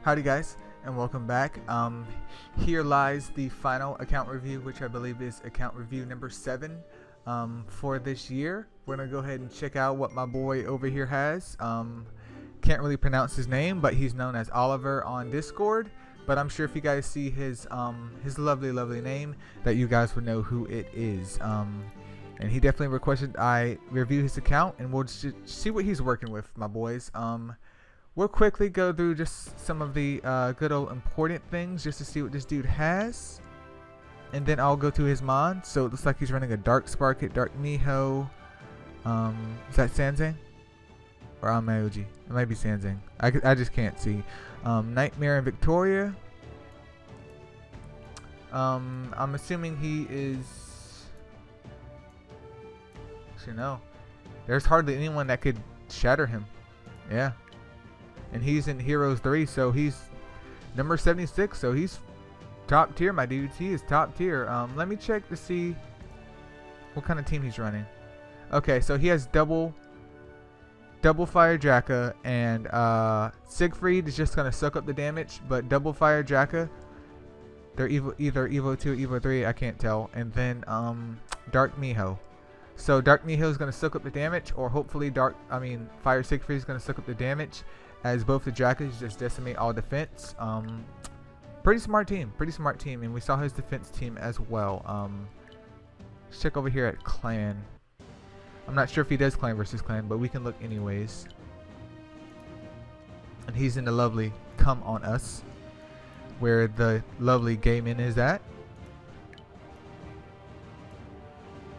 Howdy guys, and welcome back. Here lies the final account review, which I believe is account review number 7 for this year. We're going to go ahead and check out what my boy over here has. Can't really pronounce his name, but he's known as Oliver on Discord. But I'm sure if you guys see his lovely name, that you guys would know who it is. And he definitely requested I review his account, and we'll just see what he's working with, my boys. We'll quickly go through just some of the good old important things just to see what this dude has. And then I'll go to his mod. So it looks like he's running a Dark Sparket, Dark Miho. Is that Sanzang? Or Amayoji? It might be Sanzang. I just can't see. Nightmare and Victoria. I'm assuming he is... Actually, no. There's hardly anyone that could shatter him. Yeah. And he's in Heroes 3, so he's number 76, so he's top tier, my dudes. He is top tier. Let me check to see what kind of team he's running. Okay, so he has double fire Jacka, and Siegfried is just gonna suck up the damage, but double fire Jacka, they're either Evo 2 or Evo 3, I can't tell. And then Dark Miho. So Dark Miho is gonna suck up the damage, or hopefully Fire Siegfried is gonna suck up the damage, as both the Jackas just decimate all defense. Pretty smart team, and we saw his defense team as well. Let's check over here at clan. I'm not sure if he does clan versus clan, but we can look anyways. And he's in the lovely Come On Us, where the lovely Gayman is at.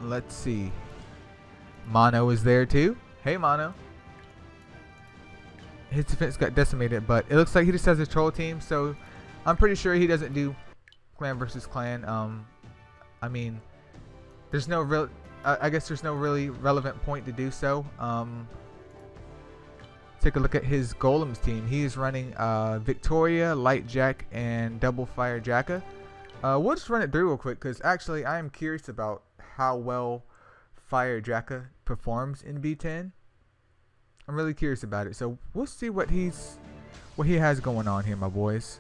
Let's see. Mono is there too. Hey Mono. His defense got decimated, but it looks like he just has a troll team, so I'm pretty sure he doesn't do clan versus clan. I mean, there's no real, I guess there's no really relevant point to do so. Take a look at his golems team. He is running Victoria, Light Jack, and Double Fire Jacka. We'll just run it through real quick, because actually I am curious about how well Fire Jacka performs in B10. I'm really curious about it, so we'll see what he has going on here, my boys.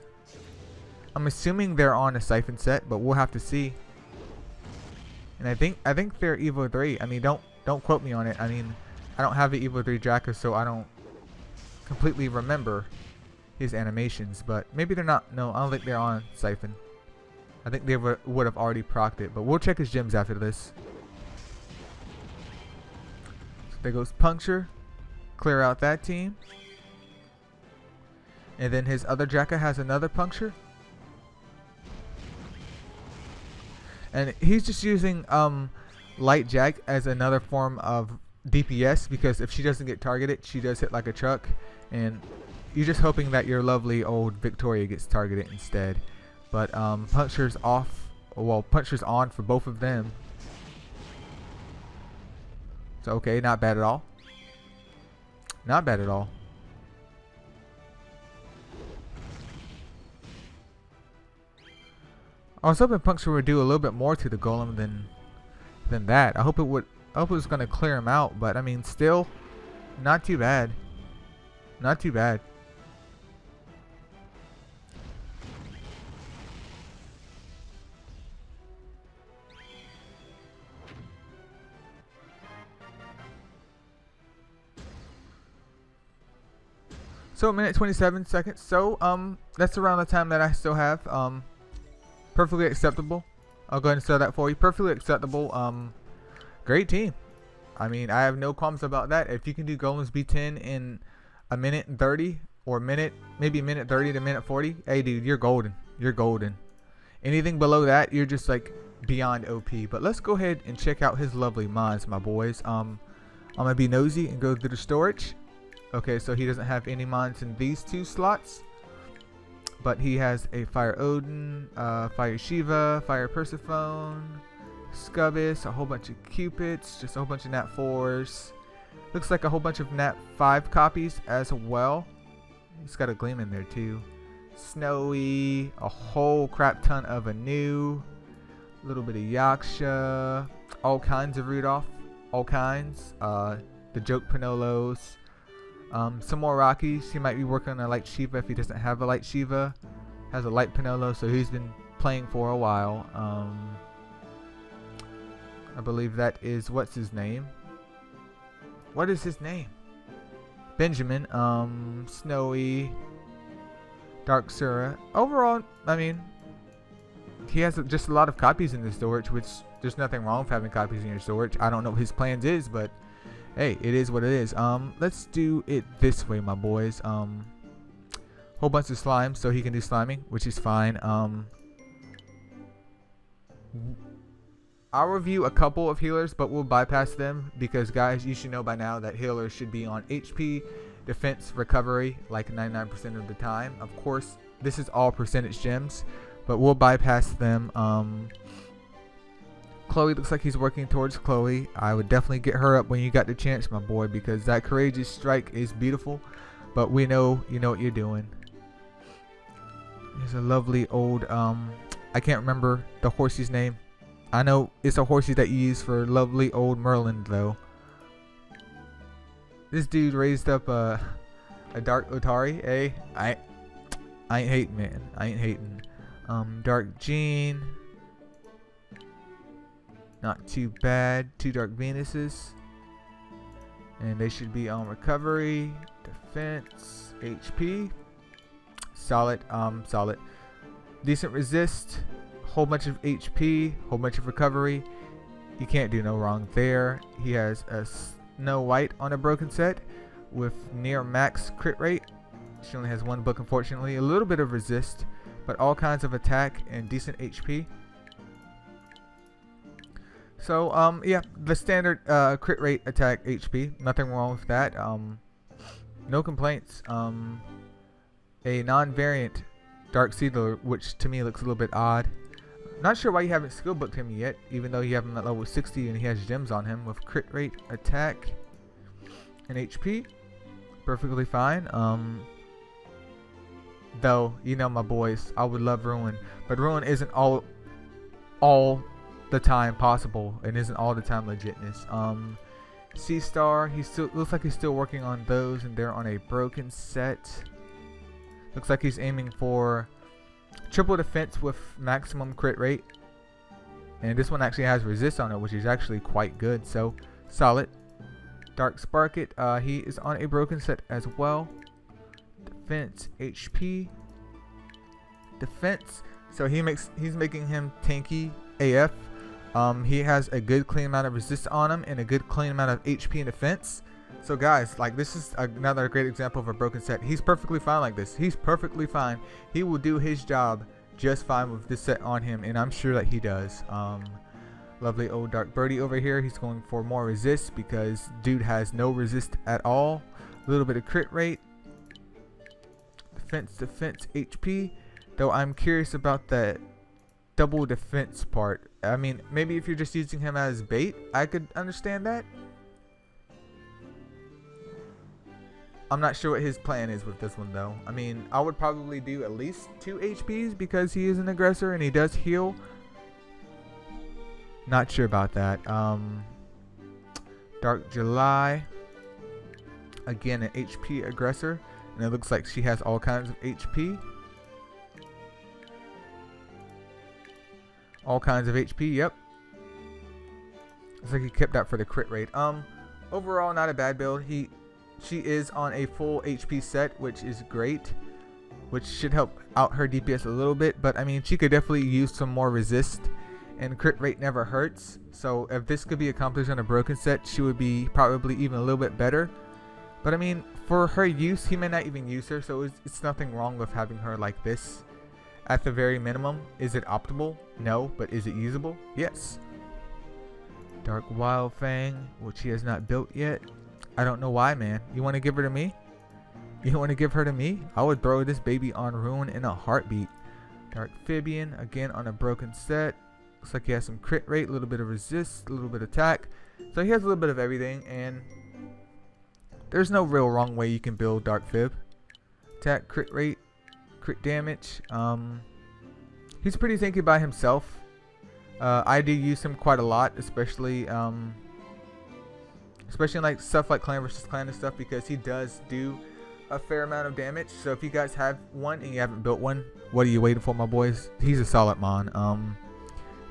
I'm assuming they're on a Siphon set, but we'll have to see. And I think they're Evo 3. I mean, don't quote me on it. I mean, I don't have the Evo 3 Jacka, so I don't completely remember his animations. But maybe they're not. No, I don't think they're on Siphon. I think they would have already procced it, but we'll check his gems after this. So there goes Puncture. Clear out that team. And then his other Jacka has another Puncture. And he's just using Light Jack as another form of DPS, because if she doesn't get targeted, she does hit like a truck. And you're just hoping that your lovely old Victoria gets targeted instead. But Puncture's off. Well, Puncture's on for both of them. So okay, not bad at all. Not bad at all. I was hoping Puncture would do a little bit more to the golem than that. I hope it was gonna clear him out, but I mean, still, not too bad. Not too bad. So a minute 27 seconds. So that's around the time that I still have. Perfectly acceptable. I'll go ahead and sell that for you. Perfectly acceptable. Great team. I mean, I have no qualms about that. If you can do golems B10 in a minute and 30, or maybe a minute 30 to minute 40, hey dude, you're golden. You're golden. Anything below that, you're just like beyond OP. But let's go ahead and check out his lovely mods, my boys. I'm gonna be nosy and go through the storage. Okay, so he doesn't have any mods in these two slots, but he has a Fire Odin, Fire Shiva, Fire Persephone, Scubbus, a whole bunch of Cupids, just a whole bunch of Nat 4s. Looks like a whole bunch of Nat 5 copies as well. He's got a Gleam in there too. Snowy, a whole crap ton of Anu, a little bit of Yaksha, all kinds of Rudolph, all kinds. The Joke Panolos. Some more Rockies. He might be working on a light Shiva if he doesn't have a light Shiva. Has a light Pinolo, so he's been playing for a while. I believe that is, what's his name? What is his name? Benjamin. Snowy. Dark Sura. Overall, I mean, he has just a lot of copies in the storage, which there's nothing wrong with having copies in your storage. I don't know what his plans is, but hey, it is what it is. Let's do it this way, my boys. Whole bunch of slime so he can do sliming, which is fine. I'll review a couple of healers, but we'll bypass them because, guys, you should know by now that healers should be on HP, defense, recovery, like 99% of the time. Of course, this is all percentage gems, but we'll bypass them. Chloe looks like he's working towards Chloe. I would definitely get her up when you got the chance, my boy, because that courageous strike is beautiful, but we know you know what you're doing. There's a lovely old, I can't remember the horsey's name. I know it's a horsey that you use for lovely old Merlin, though. This dude raised up a Dark Otari, eh? I ain't hating, man. I ain't hating. Dark Jean. Not too bad. 2 Dark Venuses. And they should be on recovery, defense, HP. Solid, solid. Decent resist. Whole bunch of HP, whole bunch of recovery. You can't do no wrong there. He has a Snow White on a broken set with near max crit rate. She only has 1 book, unfortunately. A little bit of resist, but all kinds of attack and decent HP. So yeah, the standard crit rate, attack, HP. Nothing wrong with that. No complaints. A non-variant Dark Seedler, which to me looks a little bit odd. Not sure why you haven't skill booked him yet, even though you have him at level 60 and he has gems on him with crit rate, attack, and HP. Perfectly fine. Though, you know, my boys, I would love Ruin, but Ruin isn't all the time possible and isn't all the time legitness. Sea Star, he still looks like he's still working on those, and they're on a broken set. Looks like he's aiming for triple defense with maximum crit rate, and this one actually has resist on it, which is actually quite good, so solid. Dark Sparket, he is on a broken set as well. Defense, HP, defense, so he's making him tanky AF. He has a good clean amount of resist on him and a good clean amount of HP and defense. So guys, like, this is another great example of a broken set. He's perfectly fine like this. He's perfectly fine. He will do his job just fine with this set on him, and I'm sure that he does. Lovely old Dark Birdie over here. He's going for more resist because dude has no resist at all. A little bit of crit rate. Defense, HP. Though I'm curious about that double defense part. I mean, maybe if you're just using him as bait, I could understand that. I'm not sure what his plan is with this one, though. I mean, I would probably do at least 2 HPs because he is an aggressor and he does heal. Not sure about that. Dark July. Again, an HP aggressor. And it looks like she has all kinds of HP. All kinds of HP, yep. Looks like he kept that for the crit rate. Overall, not a bad build. She is on a full HP set, which is great, which should help out her DPS a little bit, but I mean, she could definitely use some more resist, and crit rate never hurts. So if this could be accomplished on a broken set, she would be probably even a little bit better. But I mean, for her use, he may not even use her, so it's nothing wrong with having her like this. At the very minimum, is it optimal? No, but is it usable? Yes. Dark Wild Fang, which he has not built yet. I don't know why, man. You want to give her to me? You want to give her to me? I would throw this baby on Ruin in a heartbeat. Dark Phibian, again on a broken set. Looks like he has some crit rate, a little bit of resist, a little bit of attack. So he has a little bit of everything, and there's no real wrong way you can build Dark Fib. Attack, crit rate, crit damage. He's pretty tanky by himself. I do use him quite a lot, especially especially in like stuff like clan versus clan and stuff, because he does do a fair amount of damage. So if you guys have one and you haven't built one, what are you waiting for, my boys? He's a solid mon.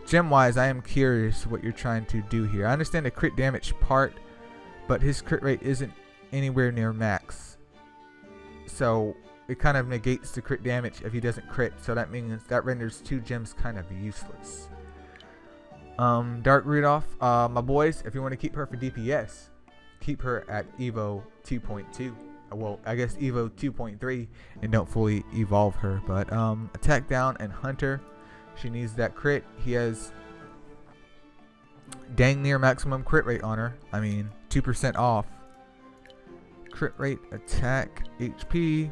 Gem wise, I am curious what you're trying to do here. I understand the crit damage part, but his crit rate isn't anywhere near max, so it kind of negates the crit damage if he doesn't crit. So that means that renders 2 gems kind of useless. Dark Rudolph, my boys, if you want to keep her for DPS, keep her at Evo 2.2. Well, I guess Evo 2.3, and don't fully evolve her. But attack down and Hunter, she needs that crit. He has dang near maximum crit rate on her. I mean, 2% off. Crit rate, attack, HP.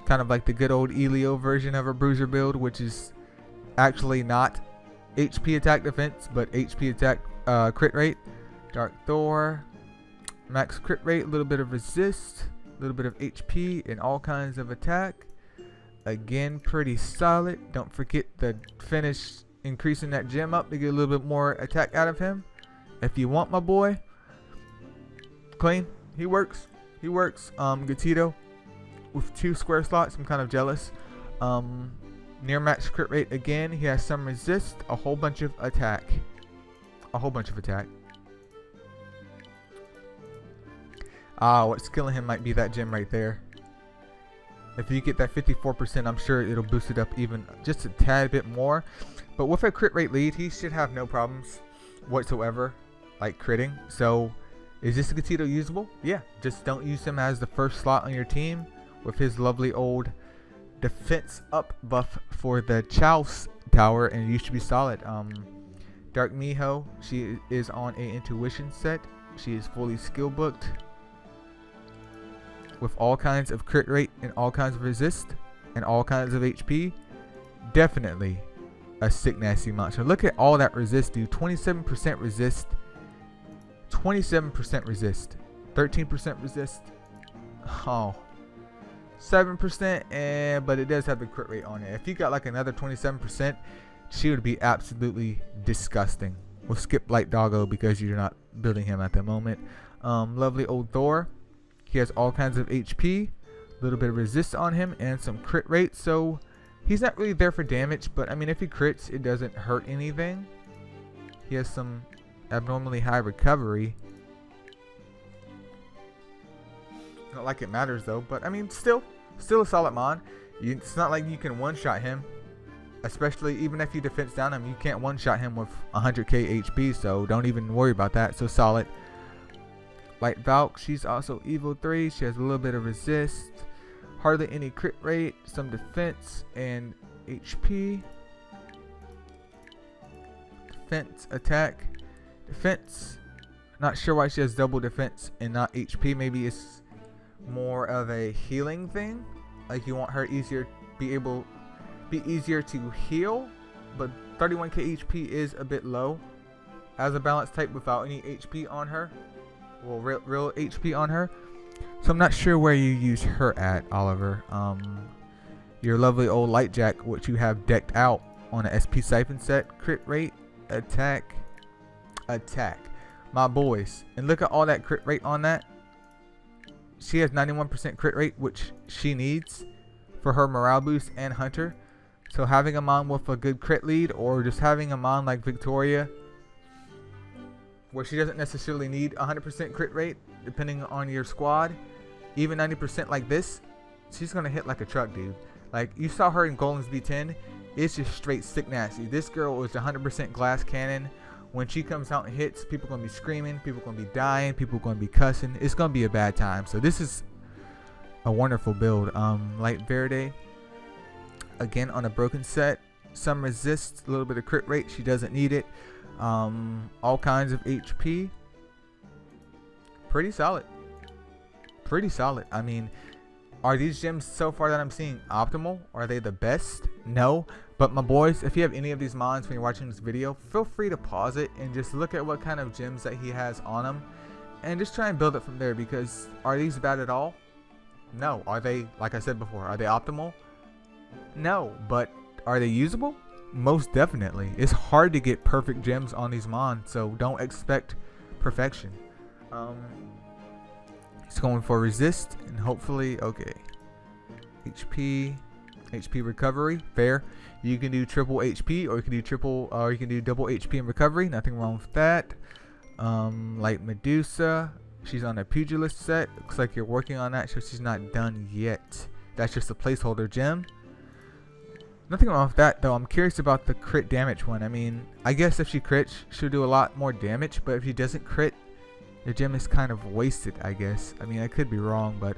Kind of like the good old Eileo version of a bruiser build, which is actually not HP attack defense, but HP attack crit rate. Dark Thor, max crit rate, a little bit of resist, a little bit of HP, and all kinds of attack. Again, pretty solid. Don't forget the finish, increasing that gem up to get a little bit more attack out of him. If you want, my boy, clean. He works. He works. Gatito with 2 square slots. I'm kind of jealous. Near max crit rate again. He has some resist, a whole bunch of attack. What's killing him might be that gem right there. If you get that 54%, I'm sure it'll boost it up even just a tad bit more. But with a crit rate lead, he should have no problems whatsoever, like critting. So, is this Gatito usable? Yeah, just don't use him as the first slot on your team with his lovely old defense up buff for the Chouse tower, and you should be solid. Dark Miho, she is on a intuition set. She is fully skill booked with all kinds of crit rate and all kinds of resist and all kinds of HP. Definitely a sick nasty monster. Look at all that resist, dude. 27% resist, 27% resist, 13% resist. Oh, 7%, but it does have the crit rate on it. If you got like another 27%, she would be absolutely disgusting. We'll skip Light Doggo because you're not building him at the moment. Lovely old Thor. He has all kinds of HP, a little bit of resist on him, and some crit rate. So he's not really there for damage, but I mean, if he crits, it doesn't hurt anything. He has some abnormally high recovery. Not like it matters though, but I mean, still a solid mon. It's not like you can one-shot him, especially even if you defense down him. You can't one-shot him with 100k HP, so don't even worry about that. So solid. Light Valk, she's also Evo 3. She has a little bit of resist, hardly any crit rate, some defense and HP. Defense, attack, defense. Not sure why she has double defense and not HP. Maybe it's more of a healing thing. Like you want her be easier to heal, but 31k HP is a bit low as a balance type without any HP on her. Well, real HP on her. So I'm not sure where you use her at, Oliver. Your lovely old Light Jack, which you have decked out on an SP Siphon set. Crit rate, attack, my boys. And look at all that crit rate on that. She has 91% crit rate, which she needs for her morale boost and Hunter. So having a mon with a good crit lead, or just having a mon like Victoria, where she doesn't necessarily need 100% crit rate, depending on your squad, even 90% like this, she's gonna hit like a truck, dude. Like you saw her in Golem's B10, it's just straight sick nasty. This girl is 100% glass cannon. When she comes out and hits, people gonna be screaming, people gonna be dying, people gonna be cussing. It's gonna be a bad time. So this is a wonderful build. Light Verde, again on a broken set, some resist, a little bit of crit rate. She doesn't need it. All kinds of HP. Pretty solid. I mean, are these gems so far that I'm seeing optimal? Are they the best? No. But my boys, if you have any of these mons when you're watching this video, feel free to pause it and just look at what kind of gems that he has on them, and just try and build it from there. Because are these bad at all? No. Are they, like I said before, are they optimal? No. But are they usable? Most definitely. It's hard to get perfect gems on these mons, so don't expect perfection. He's going for resist and hopefully okay. HP recovery, fair. You can do triple HP or you can do double HP and recovery. Nothing wrong with that. Light Medusa. She's on a pugilist set. Looks like you're working on that, so she's not done yet. That's just a placeholder gem. Nothing wrong with that though. I'm curious about the crit damage one. I mean, I guess if she crits, she'll do a lot more damage, but if she doesn't crit, the gem is kind of wasted, I guess. I mean, I could be wrong, but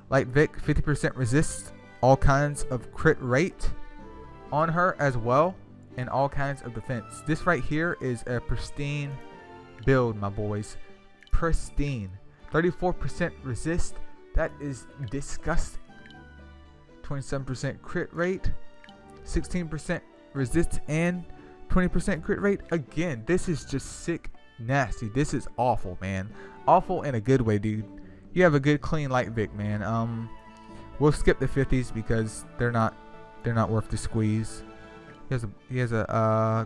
Light Vic, 50% resist, all kinds of crit rate on her as well, and all kinds of defense. This right here is a pristine build, my boys. Pristine. 34% resist. That is disgusting. 27% crit rate, 16% resist, and 20% crit rate. Again, this is just sick, nasty. This is awful, man. Awful in a good way, dude. You have a good clean Light Vic, man. We'll skip the 50s because they're not worth the squeeze. He has a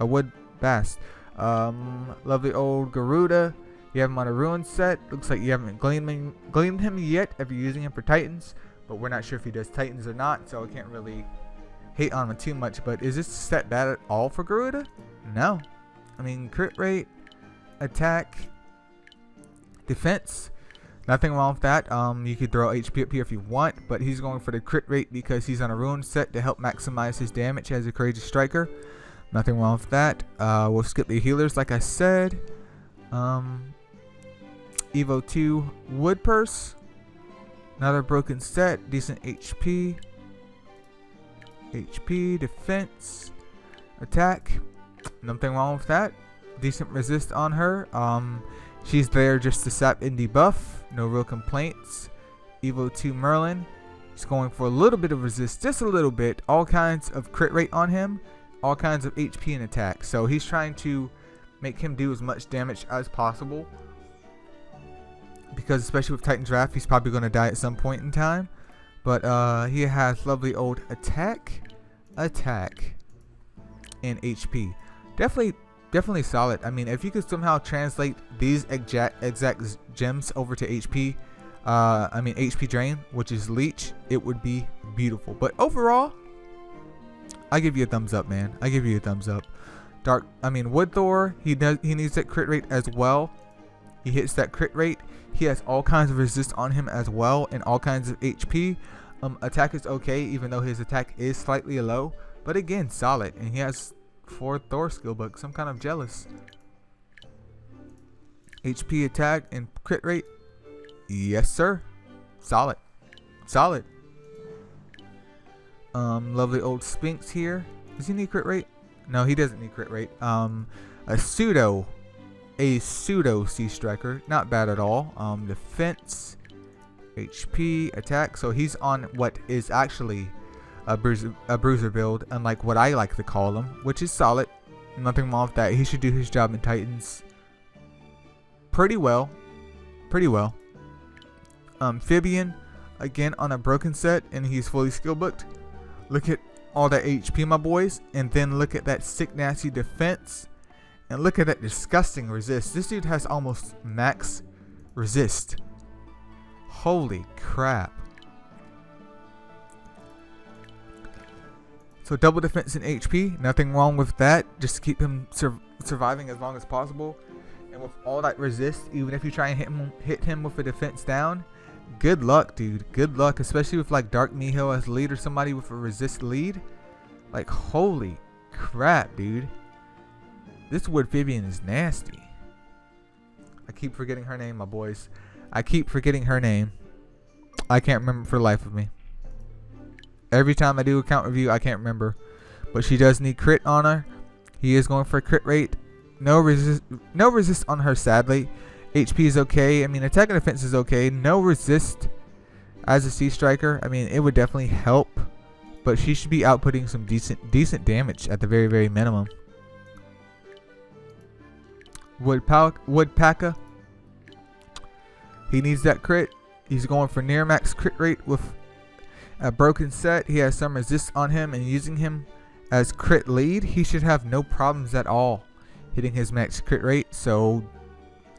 wood bast. Lovely old Garuda. You have him on a ruin set. Looks like you haven't gleaned him yet if you're using him for Titans, but we're not sure if he does Titans or not, so I can't really hate on him too much. But is this set bad at all for Garuda? No. I mean, crit rate, attack, defense, nothing wrong with that. You could throw HP up here if you want, but he's going for the crit rate because he's on a ruin set to help maximize his damage as a courageous striker. Nothing wrong with that. We'll skip the healers like I said. Evo 2 wood purse, another broken set, decent HP, defense, attack, nothing wrong with that. Decent resist on her. She's there just to sap and debuff, no real complaints. Evo 2 Merlin, he's going for a little bit of resist, just a little bit. All kinds of crit rate on him, all kinds of HP and attack. So he's trying to make him do as much damage as possible, because especially with Titan's Wrath, he's probably going to die at some point in time. But he has lovely old attack, and HP. Definitely solid. I mean, if you could somehow translate these exact gems over to HP, HP drain, which is leech, it would be beautiful. But overall, I give you a thumbs up, man. I give you a thumbs up. Wood Thor, he needs that crit rate as well. He hits that crit rate. He has all kinds of resist on him as well, and all kinds of HP. Attack is okay, even though his attack is slightly low, but again, solid. And he has 4 Thor skill books. I'm kind of jealous. HP, attack, and crit rate, yes sir, solid. Lovely old Sphinx here. Does he need crit rate? No, he doesn't need crit rate. A pseudo sea striker, not bad at all. Defense, HP, attack. So he's on what is actually a bruiser build, unlike what I like to call him, which is solid. Nothing wrong with that. He should do his job in Titans pretty well. Amphibian, again on a broken set, and he's fully skill booked. Look at all that HP, my boys, and then look at that sick nasty defense, and look at that disgusting resist. This dude has almost max resist. Holy crap. So double defense and HP, nothing wrong with that. Just to keep him surviving as long as possible. And with all that resist, even if you try and hit him with a defense down, good luck, dude. Good luck, especially with like Dark Nihil as lead or somebody with a resist lead. Like, holy crap, dude. This Woodphibian is nasty. I keep forgetting her name, my boys. I keep forgetting her name. I can't remember for the life of me. Every time I do a count review, I can't remember. But she does need crit on her. He is going for a crit rate. No resist on her, sadly. HP is okay. I mean, attack and defense is okay. No resist as a sea striker. I mean, it would definitely help. But she should be outputting some decent damage at the very, very minimum. Woodpacker. He needs that crit. He's going for near max crit rate with a broken set. He has some resist on him, and using him as crit lead, he should have no problems at all hitting his max crit rate. So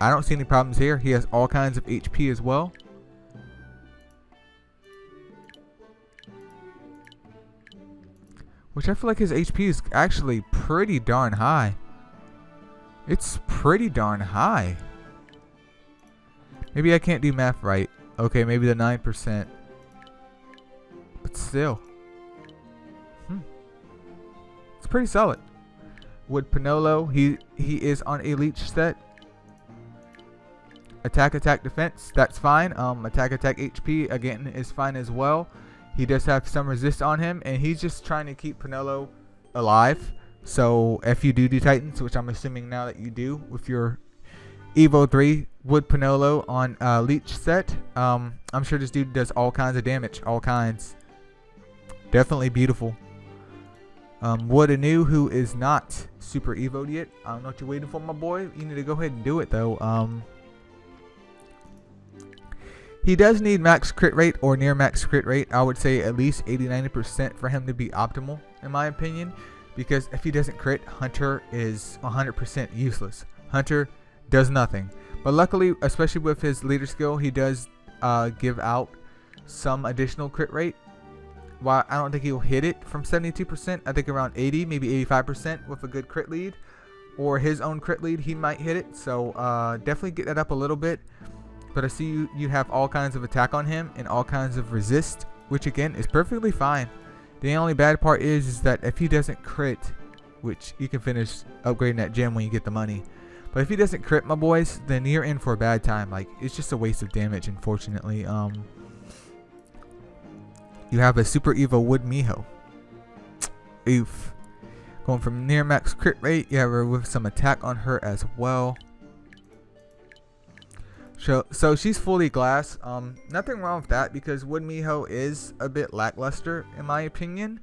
I don't see any problems here. He has all kinds of HP as well. Which I feel like his HP is actually pretty darn high. It's pretty darn high. Maybe I can't do math right. Okay, maybe the 9%. But still. It's pretty solid. Wood Panolo, he is on a leech set. Attack, defense, that's fine. Attack, HP, again, is fine as well. He does have some resist on him, and he's just trying to keep Panolo alive. So if you do Titans, which I'm assuming now that you do with your Evo 3 Wood Panolo on leech set, I'm sure this dude does all kinds of damage, all kinds. Definitely beautiful. Wood Anu, who is not super evo'd yet. I don't know what you're waiting for, my boy. You need to go ahead and do it though. He does need max crit rate or near max crit rate. I would say at least 80-90% for him to be optimal, in my opinion. Because if he doesn't crit, Hunter is 100% useless. Hunter does nothing. But luckily, especially with his leader skill, he does give out some additional crit rate. While I don't think he'll hit it from 72%, I think around 80, maybe 85% with a good crit lead. Or his own crit lead, he might hit it. So definitely get that up a little bit. But I see you have all kinds of attack on him and all kinds of resist, which again is perfectly fine. The only bad part is that if he doesn't crit, which you can finish upgrading that gem when you get the money. But if he doesn't crit, my boys, then you're in for a bad time. Like, it's just a waste of damage, unfortunately. You have a Super Evo Wood Miho. Oof. Going from near max crit rate, you have her with some attack on her as well. So she's fully glass. Nothing wrong with that because Wood Miho is a bit lackluster in my opinion.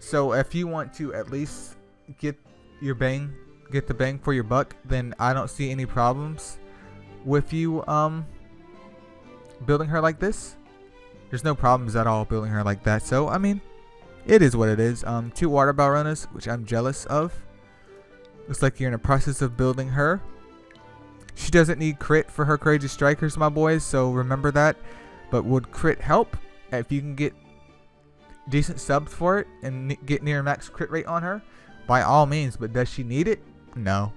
So if you want to at least get the bang for your buck, then I don't see any problems with you building her like this. There's no problems at all building her like that. So I mean, it is what it is. 2 water Balronas, which I'm jealous of. Looks like you're in the process of building her. She doesn't need crit for her courageous strikers, my boys, so remember that. But would crit help if you can get decent subs for it and get near max crit rate on her? By all means, but does she need it? No.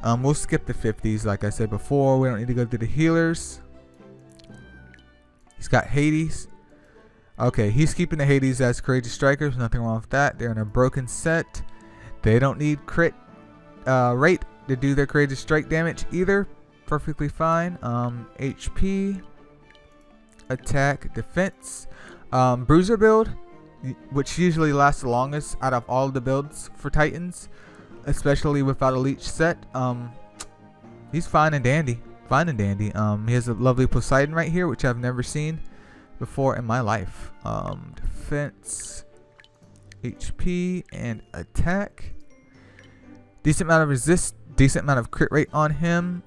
We'll skip the 50s like I said before. We don't need to go through the healers. He's got Hades. Okay, he's keeping the Hades as courageous strikers. Nothing wrong with that. They're in a broken set. They don't need crit rate to do their courageous strike damage either. Perfectly fine. HP, attack, defense, bruiser build, which usually lasts the longest out of all of the builds for Titans, especially without a leech set. He's fine and dandy. He has a lovely Poseidon right here, which I've never seen before in my life. Defense, HP, and attack. Decent amount of resist. Decent amount of crit rate on him.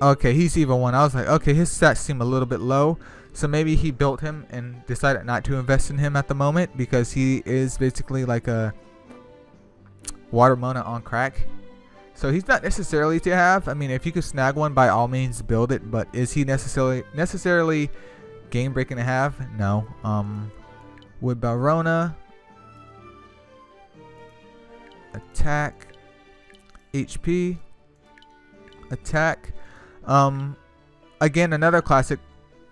Okay, he's Evo 1. I was like, okay, his stats seem a little bit low. So maybe he built him and decided not to invest in him at the moment because he is basically like a water Mona on crack. So he's not necessarily to have. I mean, if you could snag one, by all means build it. But is he necessarily game breaking to have? No. Wood Balrona. Attack. HP. Attack. Again, another classic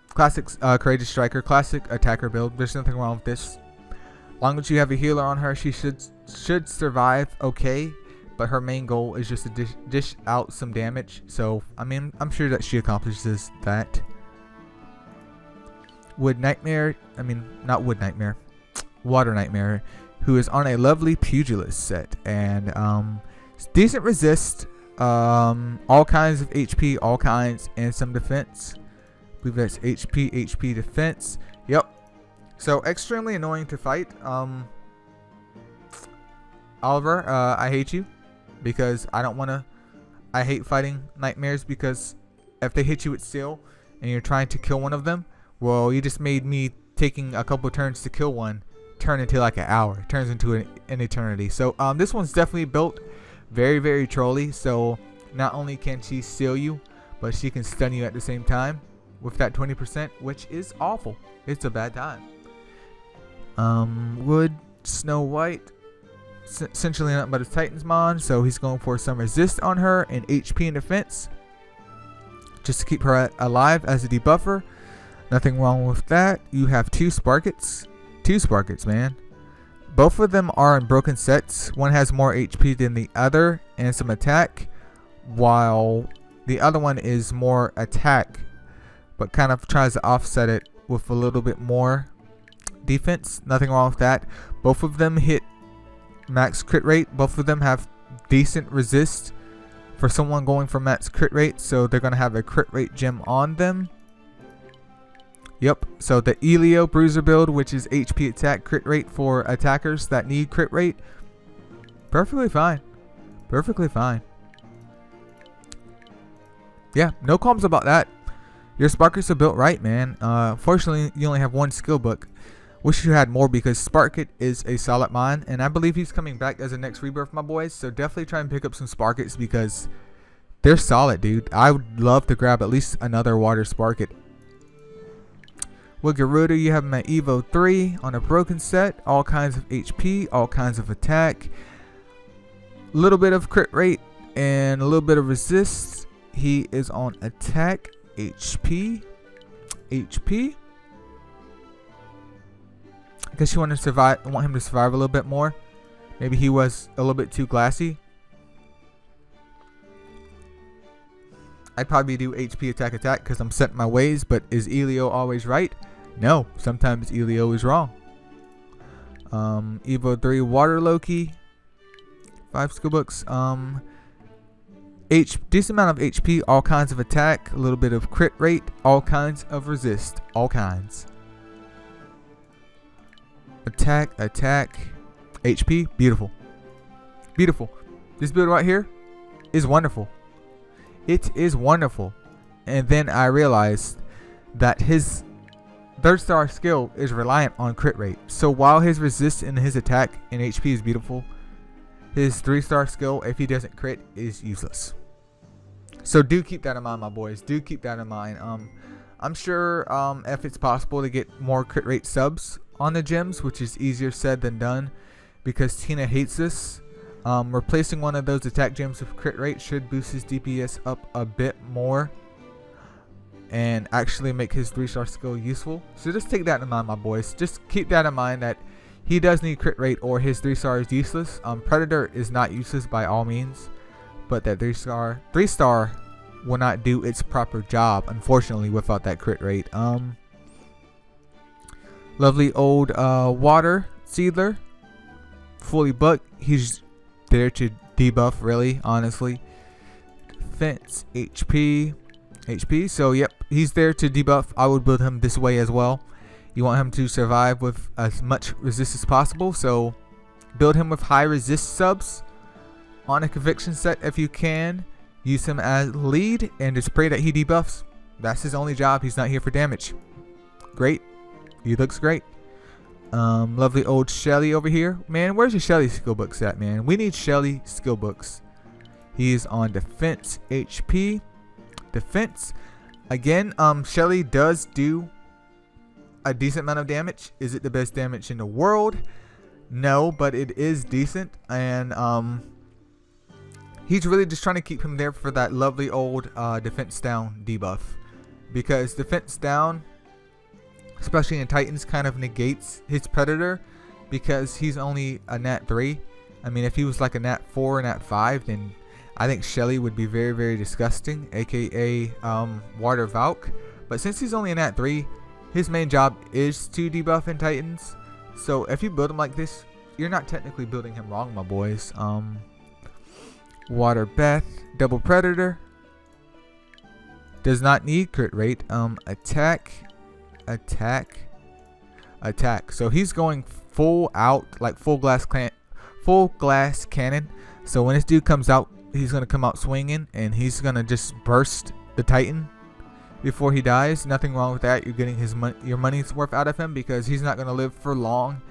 courageous striker, classic attacker build. There's nothing wrong with this. As long as you have a healer on her, she should survive okay. But her main goal is just to dish out some damage. So I mean, I'm sure that she accomplishes that. Wood Nightmare. I mean, not Wood Nightmare. Water Nightmare, who is on a lovely pugilist set and decent resist. All kinds of HP, all kinds, and some defense. I believe that's HP defense. Yep. So extremely annoying to fight. Oliver, I hate you because I hate fighting nightmares because if they hit you with steel and you're trying to kill one of them, well, you just made me taking a couple turns to kill one turn into like an hour. It turns into an eternity. So this one's definitely built very, very trolly. So not only can she steal you, but she can stun you at the same time with that 20%, which is awful. It's a bad time. Wood, Snow White, essentially nothing but a Titan's Mon, so he's going for some resist on her and HP and defense, just to keep her alive as a debuffer. Nothing wrong with that. You have two Sparkets, man. Both of them are in broken sets. One has more HP than the other and some attack, while the other one is more attack, but kind of tries to offset it with a little bit more defense. Nothing wrong with that. Both of them hit max crit rate. Both of them have decent resist for someone going for max crit rate, so they're going to have a crit rate gem on them. Yep, so the Eileo bruiser build, which is HP attack crit rate for attackers that need crit rate, perfectly fine. Perfectly fine. Yeah, no qualms about that. Your Sparkets are built right, man. Fortunately, you only have one skill book. Wish you had more, because Sparket is a solid mon, and I believe he's coming back as a next rebirth, my boys. So definitely try and pick up some Sparkets because they're solid, dude. I would love to grab at least another water Sparket. With Gerudo, you have him at Evo 3 on a broken set. All kinds of HP, all kinds of attack, a little bit of crit rate, and a little bit of resist. He is on attack, HP. I guess you want him to survive a little bit more. Maybe he was a little bit too glassy. I'd probably do HP attack because I'm set in my ways, but is Eileo always right? No, sometimes Eileo is wrong. Evo 3 Water Loki, 5 skill books. Decent amount of HP, all kinds of attack, a little bit of crit rate, all kinds of resist, all kinds. Attack, HP, beautiful. Beautiful. This build right here is wonderful. It is wonderful. And then I realized that his 3rd star skill is reliant on crit rate. So while his resist and his attack and HP is beautiful, his 3-star skill, if he doesn't crit, is useless. So do keep that in mind, my boys. Do keep that in mind. I'm sure if it's possible to get more crit rate subs on the gems, which is easier said than done because Tina hates this. Replacing one of those attack gems with crit rate should boost his DPS up a bit more and actually make his 3-star skill useful. So just take that in mind, my boys. Just keep that in mind that he does need crit rate or his 3-star is useless. Predator is not useless by all means, but that 3-star will not do its proper job, unfortunately, without that crit rate. Lovely old water Seedler, fully booked. He's there to debuff, really, honestly. Defense, HP. So yep, he's there to debuff. I would build him this way as well. You want him to survive with as much resist as possible, so build him with high resist subs on a conviction set if you can. Use him as lead and just pray that he debuffs. That's his only job. He's not here for damage. Great. He looks great. Lovely old Shelly over here. Man, where's your Shelly skill books at, man? We need Shelly skill books. He is on defense, HP. Defense. Again, Shelly does do a decent amount of damage. Is it the best damage in the world? No, but it is decent. And he's really just trying to keep him there for that lovely old defense down debuff. Because defense down, especially in Titans, kind of negates his Predator because he's only a nat 3. I mean, if he was like a nat 4 or nat 5, then I think Shelly would be very, very disgusting, aka Water Valk. But since he's only a nat 3, his main job is to debuff in Titans. So if you build him like this, you're not technically building him wrong, my boys. Water Beth, double Predator. Does not need crit rate. Attack. So he's going full out, like full glass cannon. So when this dude comes out, he's gonna come out swinging, and he's gonna just burst the Titan before he dies. Nothing wrong with that. You're getting your money's worth out of him because he's not gonna live for long,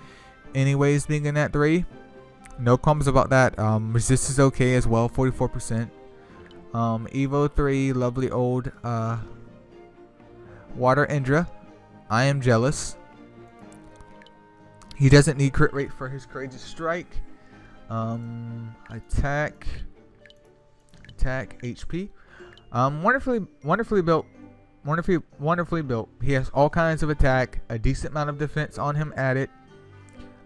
anyways. Being in that 3, no qualms about that. Resist is okay as well, 44%. Evo 3, lovely old Water Indra. I am jealous. He doesn't need crit rate for his courageous strike. Attack, HP. Wonderfully built. Wonderfully built. He has all kinds of attack, a decent amount of defense on him added,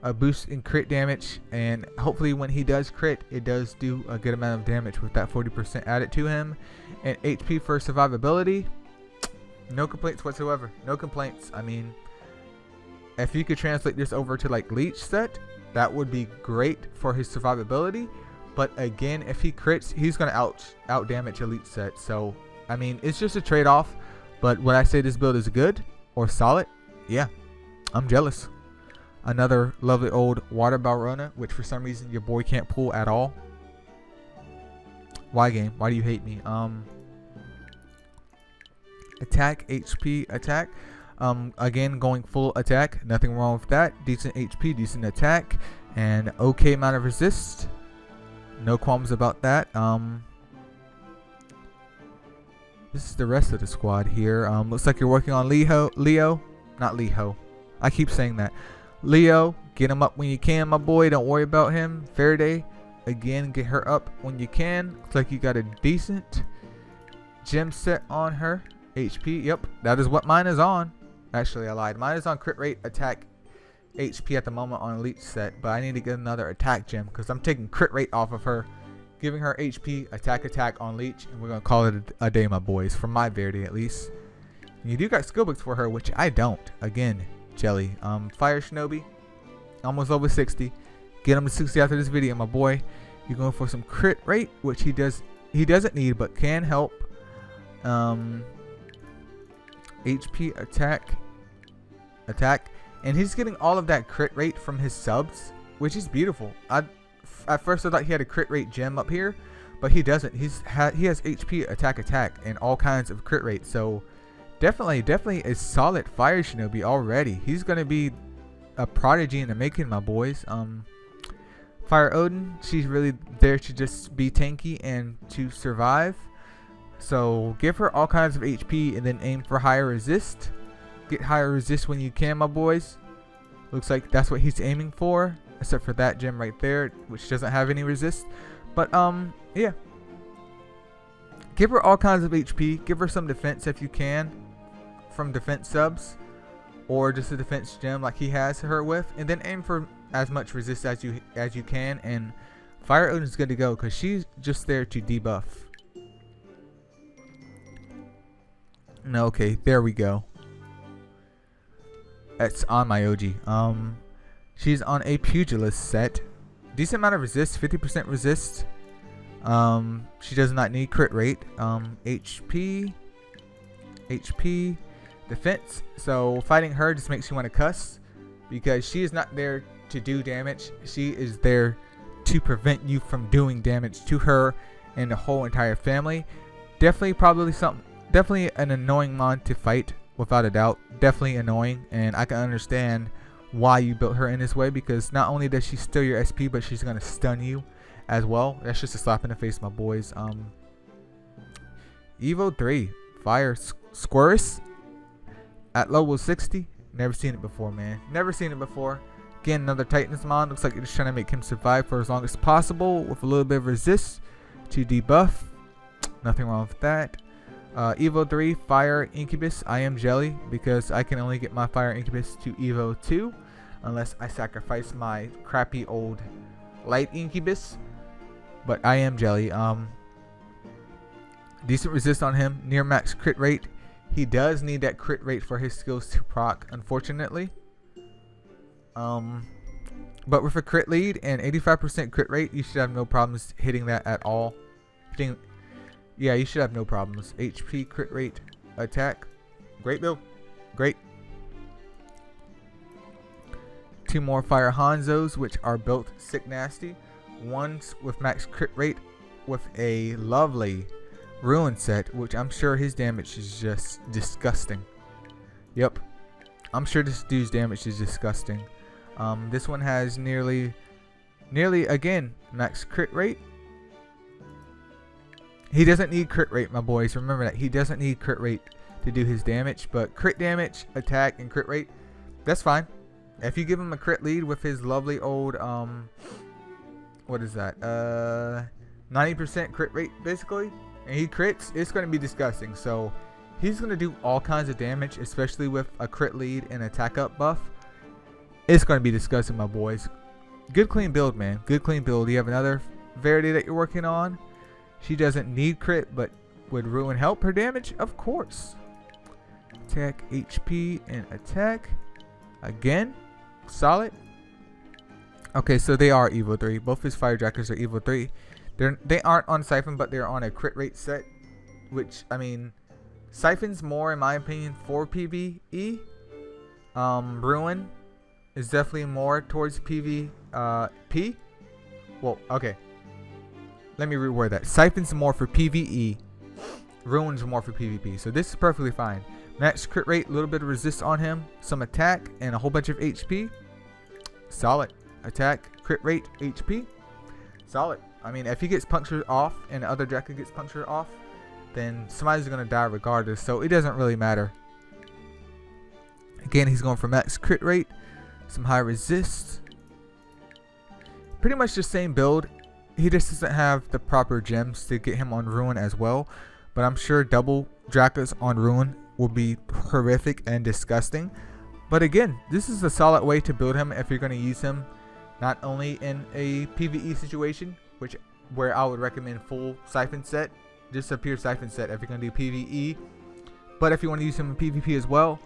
a boost in crit damage, and hopefully when he does crit, it does do a good amount of damage with that 40% added to him. And HP for survivability, no complaints whatsoever. No complaints. I mean, if you could translate this over to like Leech set, that would be great for his survivability. But again, if he crits, he's gonna out damage Elite set. So I mean, it's just a trade-off. But when I say this build is good or solid, yeah, I'm jealous. Another lovely old Water Balrona, which for some reason your boy can't pull at all. Why, game? Why do you hate me? Attack, HP, attack. Again, going full attack. Nothing wrong with that. Decent HP, decent attack, and okay amount of resist. No qualms about that. This is the rest of the squad here. Looks like you're working on Leo. Not Leho. I keep saying that. Leo, get him up when you can, my boy. Don't worry about him. Faraday, again, get her up when you can. Looks like you got a decent gem set on her. HP, yep, that is what mine is on. Actually, I lied. Mine is on crit rate, attack, HP at the moment on Elite set. But I need to get another attack gem because I'm taking crit rate off of her, giving her HP, attack on Leech, and we're going to call it a day, my boys. From my Verity, at least. You do got skill books for her, which I don't. Again, jelly. Fire Shinobi, almost over 60. Get him to 60 after this video, my boy. You're going for some crit rate, which he doesn't need, but can help. HP, attack, and he's getting all of that crit rate from his subs, which is beautiful. At first I thought he had a crit rate gem up here, but he doesn't. He has HP, attack, and all kinds of crit rate. So definitely a solid Fire Shinobi already. He's gonna be a prodigy in the making, my boys. Fire Odin, she's really there to just be tanky and to survive. So give her all kinds of HP and then aim for higher resist. Get higher resist when you can, my boys. Looks like that's what he's aiming for, except for that gem right there, which doesn't have any resist. But yeah, give her all kinds of HP. Give her some defense if you can, from defense subs, or just a defense gem like he has her with, and then aim for as much resist as you can. And Fire Odin's good to go because she's just there to debuff. No, okay, there we go. That's on my OG. She's on a Pugilist set. Decent amount of resist, 50% resist. She does not need crit rate. HP, defense. So fighting her just makes you want to cuss, because she is not there to do damage. She is there to prevent you from doing damage to her and the whole entire family. Definitely an annoying mod to fight, without a doubt. Definitely annoying, and I can understand why you built her in this way, because not only does she steal your SP, but she's gonna stun you as well. That's just a slap in the face, my boys. Evo 3 Fire Squirrus at level 60. Never seen it before, man. Never seen it before. Again, another Titan's mod. Looks like you're just trying to make him survive for as long as possible with a little bit of resist to debuff. Nothing wrong with that. Evo 3 Fire Incubus. I am jelly because I can only get my Fire Incubus to Evo 2 unless I sacrifice my crappy old Light Incubus. But I am jelly. Decent resist on him. Near max crit rate. He does need that crit rate for his skills to proc, unfortunately. But with a crit lead and 85% crit rate, you should have no problems hitting that at all. Yeah, you should have no problems. HP, crit rate, attack. Great build. Great. 2 more Fire Hanzos, which are built sick nasty. One's with max crit rate with a lovely Ruin set, which I'm sure his damage is just disgusting. Yep. I'm sure this dude's damage is disgusting. This one has nearly again max crit rate. He doesn't need crit rate, my boys. Remember that. He doesn't need crit rate to do his damage. But crit damage, attack, and crit rate, that's fine. If you give him a crit lead with his lovely old, what is that? 90% crit rate, basically. And he crits, it's going to be disgusting. So he's going to do all kinds of damage, especially with a crit lead and attack up buff. It's going to be disgusting, my boys. Good clean build, man. Good clean build. You have another Verity that you're working on. She doesn't need crit, but would Ruin help her damage? Of course. Attack, HP, and attack. Again, solid. Okay, so they are Evo 3. Both his Firejackers are Evo 3. They aren't on Siphon, but they're on a crit rate set. Which, I mean, Siphon's more, in my opinion, for PvE. Ruin is definitely more towards PvP. Well, okay. Let me reword that. Siphon's more for PvE. Ruin's more for PvP. So this is perfectly fine. Max crit rate, a little bit of resist on him, some attack, and a whole bunch of HP. Solid. Attack, crit rate, HP. Solid. I mean, if he gets punctured off and the other Draco gets punctured off, then somebody's going to die regardless. So it doesn't really matter. Again, he's going for max crit rate, some high resist. Pretty much the same build. He just doesn't have the proper gems to get him on Ruin as well. But I'm sure double Dracos on Ruin will be horrific and disgusting. But again, this is a solid way to build him if you're going to use him not only in a PvE situation, where I would recommend full Siphon set, just a pure Siphon set if you're going to do PvE. But if you want to use him in PvP as well,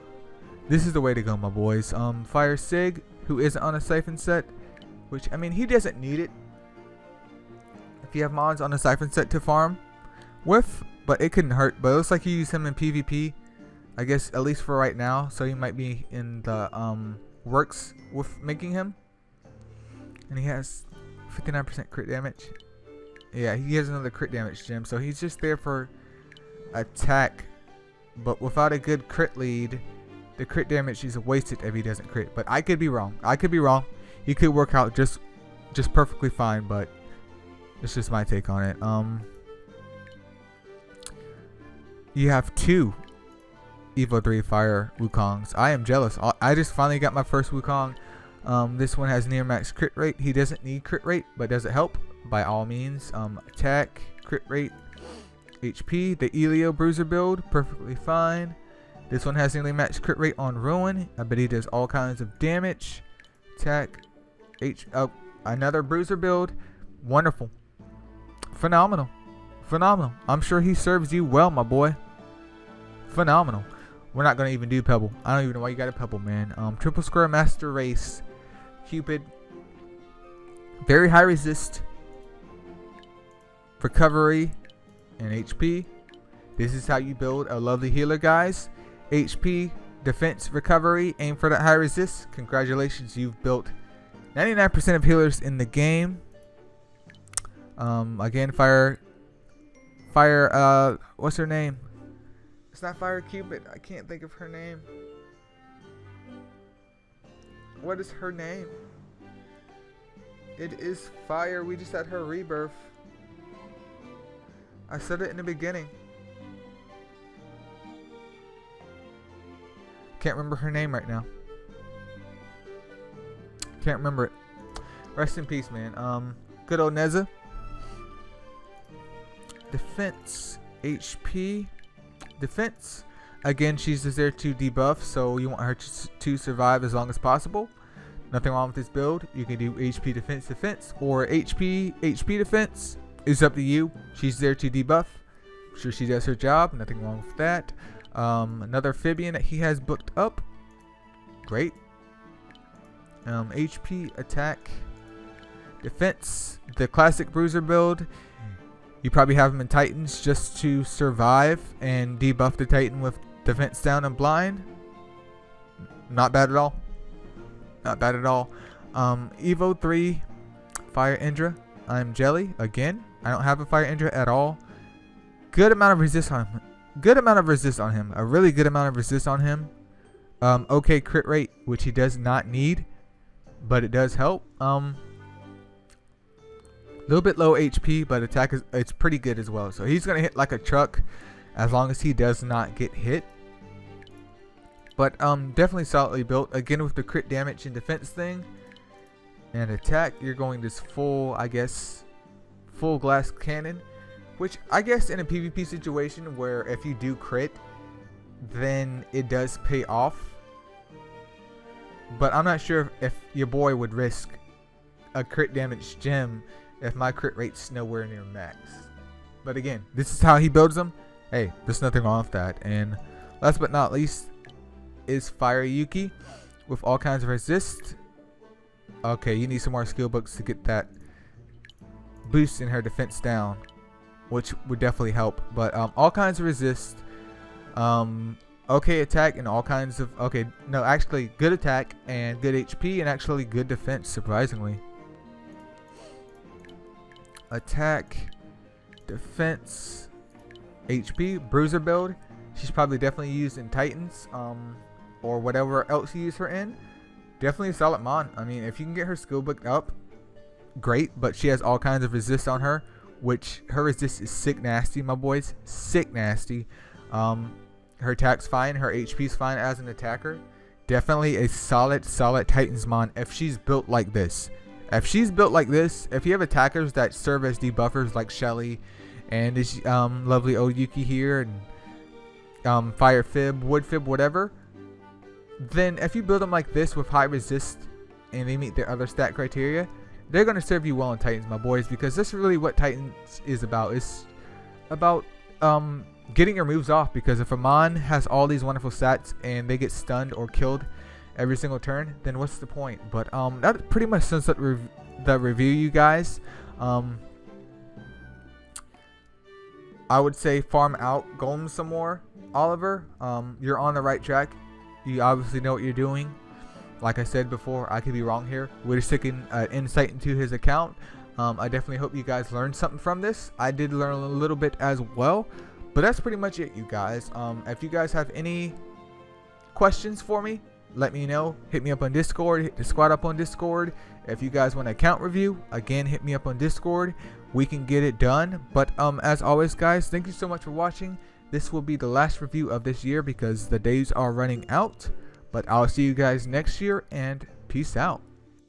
this is the way to go, my boys. Fire Sig, who isn't on a Siphon set, which, I mean, he doesn't need it. If you have mods on a Siphon set to farm with, but it couldn't hurt. But it looks like you use him in PvP, I guess, at least for right now. So he might be in the works with making him. And he has 59% crit damage. Yeah, he has another crit damage gem. So he's just there for attack. But without a good crit lead, the crit damage is wasted if he doesn't crit. But I could be wrong. I could be wrong. He could work out just perfectly fine, but it's just my take on it. You have 2 Evo 3 Fire Wukongs. I am jealous. I just finally got my first Wukong. This one has near max crit rate. He doesn't need crit rate, but does it help? By all means. Attack, crit rate, HP. The Eileo Bruiser build, perfectly fine. This one has nearly max crit rate on Ruin. I bet he does all kinds of damage. Attack, another Bruiser build. Wonderful. Phenomenal. Phenomenal. I'm sure he serves you well, my boy. Phenomenal. We're not going to even do Pebble. I don't even know why you got a Pebble, man. Triple Square Master Race. Cupid. Very high resist. Recovery. And HP. This is how you build a lovely healer, guys. HP. Defense. Recovery. Aim for that high resist. Congratulations. You've built 99% of healers in the game. Again, fire, what's her name? It's not Fire Cupid. I can't think of her name. What is her name? It is Fire. We just had her rebirth. I said it in the beginning. Can't remember her name right now. Can't remember it. Rest in peace, man. Good old Neza. Defense, HP, defense. Again, she's just there to debuff, so you want her to survive as long as possible. Nothing wrong with this build. You can do HP defense, or HP defense. It's up to you. She's there to debuff. I'm sure she does her job. Nothing wrong with that. Another Amphibian that he has booked up. Great. HP, attack, defense. The classic Bruiser build. You probably have him in Titans just to survive and debuff the Titan with defense down and blind. Not bad at all. Not bad at all. Evo 3 Fire Indra. I'm Jelly again. I don't have a Fire Indra at all. Good amount of resist on him. Good amount of resist on him. A really good amount of resist on him. Okay crit rate, which he does not need, but it does help. little bit low HP, but attack is it's pretty good as well. So he's gonna hit like a truck as long as he does not get hit. But definitely solidly built. Again, with the crit damage and defense thing and attack, you're going this full, I guess, full glass cannon, which I guess in a PvP situation where if you do crit, then it does pay off. But I'm not sure if your boy would risk a crit damage gem if my crit rate's nowhere near max. But again, this is how he builds them. Hey, there's nothing wrong with that. And last but not least is Fire Yuki with all kinds of resist. Okay, you need some more skill books to get that boost in her defense down, which would definitely help. But all kinds of resist, okay attack, and all kinds of actually good attack and good HP, and actually good defense, surprisingly. Attack, defense, HP, bruiser build. She's probably definitely used in Titans, or whatever else you use her in. Definitely a solid mon. I mean, if you can get her skill book up, great. But she has all kinds of resist on her, which her resist is sick nasty, my boys. Sick nasty. Her attack's fine. Her HP's fine as an attacker. Definitely a solid Titans mon if she's built like this. If she's built like this, if you have attackers that serve as debuffers like Shelly and this lovely old Yuki here, and Fire Fib, Wood Fib, whatever, then if you build them like this with high resist and they meet their other stat criteria, they're going to serve you well in Titans, my boys, because that's really what Titans is about. It's about getting your moves off, because if a mon has all these wonderful stats and they get stunned or killed every single turn, then what's the point? But that pretty much sums up the review, you guys. I would say farm out Golem some more, Oliver. You're on the right track. You obviously know what you're doing. Like I said before, I could be wrong here. We're just taking insight into his account. I definitely hope you guys learned something from this. I did learn a little bit as well. But that's pretty much it, you guys. If you guys have any questions for me, let me know. Hit me up on Discord. Hit the squad up on Discord. If you guys want an account review, again, hit me up on Discord. We can get it done. But as always, guys, thank you so much for watching. This will be the last review of this year because the days are running out. But I'll see you guys next year, and peace out.